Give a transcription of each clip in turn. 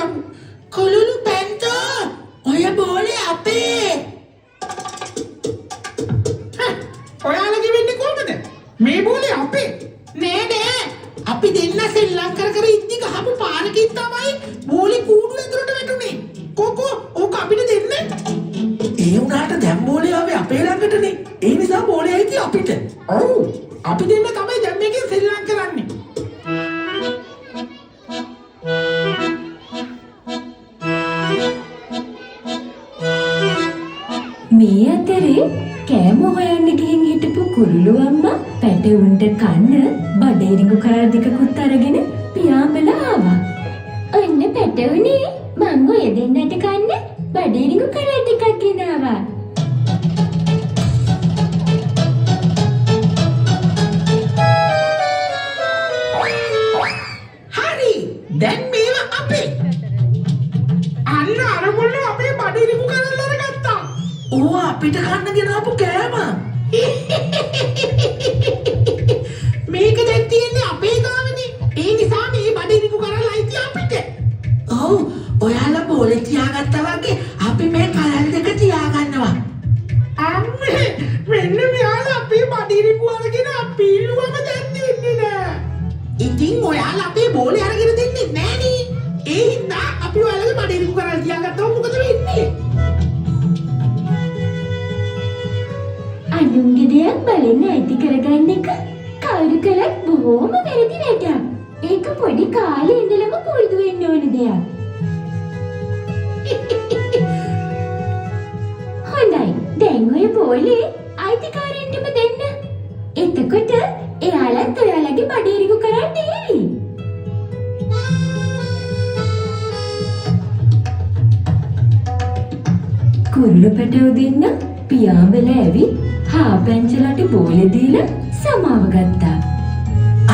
බලමු. කොළුළු පැන්තෝ ඔය බෝලේ අපේ. ඔයාලගේ වෙන්නේ කොහමද? මේ බෝලේ අපේ. නෑ අපි දෙන්න සෙල්ලම් කර ඉද්දි ගහපු පාරකින් තමයි බෝලේ කූඩු ඇතුලට වැටුනේ. කොකෝ ඕක අපිට දෙන්න. ඒ උනාට දැන් බෝලේ ආවේ අපේ ළඟටනේ. ඒ නිසා බෝලේ ඇවිත් අපිට. ඔව් අපි දෙන්න තමයි දැන් මේකෙන් සෙල්ලම් කරන්නේ. මේ අතරේ කෑම හොයන්න ගිහින් හිටපු කුරුළු අම්මා පැටවුන්ට කන්න බඩේරිඟු කරල් දෙකකුත් අරගෙන පියාඹලා ආවා. ඔන්න පැටවුනේ මං ඔය දෙන්නට කන්න බඩේරිඟු කරල් ටිකක් ගෙනාවා. හරි දැන් මේවා අපේ. අන්න අර මොල්ල අපේ බඩේරිඟු කරල් අරගත්තා. ඕ අපිට කන්න ගෙනාපු කෑම. මේක දැන් තියෙන්නේ අපේ ගාවනේ. ඒ නිසා මේ බඩේරිඟු කරල් අයිති අපිට. ඔව් ඔයාලා බෝලේ තියාගත්තා වගේ අපි මේ කරල් දෙක තියාගන්නවා. අම්මේ මෙන්න මෙයාලා අපේ බඩේරිඟු අරගෙන අපි ඉල්ලුවම දැන් දෙන්නේ නෑ. ඉතින් ඔයාලා අපේ බෝලේ අරගෙන දෙන්නේ නෑනේ. ඒ හින්දා අපි ඔයාලගේ බඩේරිඟු කරල් තියාගත්තම මොකද වෙන්නේ? අනුන්ගේ දෙයක් බලෙන් ඇති කරගන්න එක කවුරු කළත් බොහෝම වැරදි වැඩක්. ඒක පොඩි කාලේ ඉඳලම පුරුදු වෙන්න ඕන දෙයක්. හොඳයි දැන් ඔය බෝලේ අයිතිකාරයන්ටම දෙන්න. එතකොට එයාලත් ඔයාලගේ බඩේරිඟු කරන් දෙවි. කුරුළු පැටව දෙන්න පියාඹලා ඇවිත් හාපැංචලට බෝලේ දීලා සමාව ගත්තා.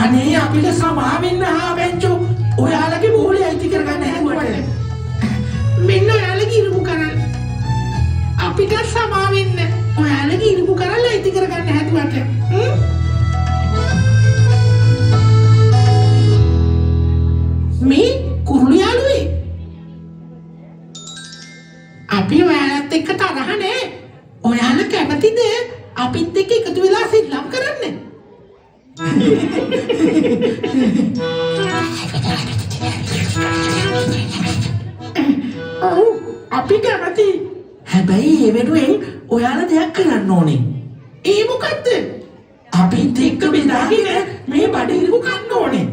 අනේ අපිට සමාව වෙන්න හාපැංචෝ. ඔයාලගේ බෝලේ අයිති කරගන්න හැදුවට. මෙන්න ඔයාලගේ ඉරුමු කරල්. අපිට සමාව වෙන්න. ඔයාලගේ ඉරුමු කරල් අයිති කරගන්න හැදුවට. මේ කුරුළු යාළුවේ. අපි ඔයාලත් එක්ක තරහ නෑ. ඔයාලා කැමතිද අපිත් එක්ක එකතු වෙලා සෙල්ලම් කරන්න? ඔව් අපි කැමති. හැබැයි ඒ වෙනුවෙන් ඔයාලා දෙයක් කරන්න ඕනේ. ඒ මොකද්ද? අපිත් එක්ක බෙදාගෙන මේ බඩේරිඟු කන්න ඕනේ.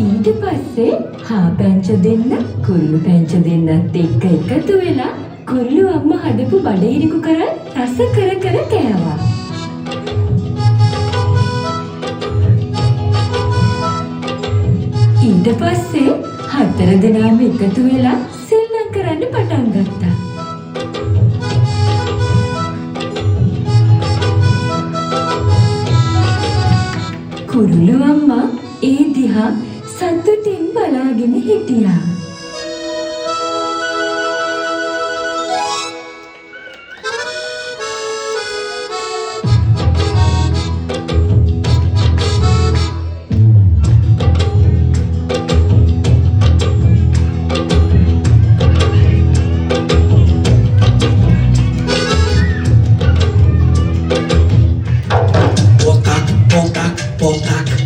ඊට පස්සේ හාපැංච දෙන්න කුරුළු පැංච දෙන්නත් එක්ක එකතු වෙලා කුරුළු අම්මා හදපු බඩේරිඟු කරල් රස කර කෑවා. ඊට පස්සේ හතර දෙනාම එකතු වෙලා සෙල්ලම් කරන්න පටන් ගත්තා. කුරුළු අම්මා ඒ දිහා සතුටින් බලාගෙන හිටියා. Potak, potak, potak.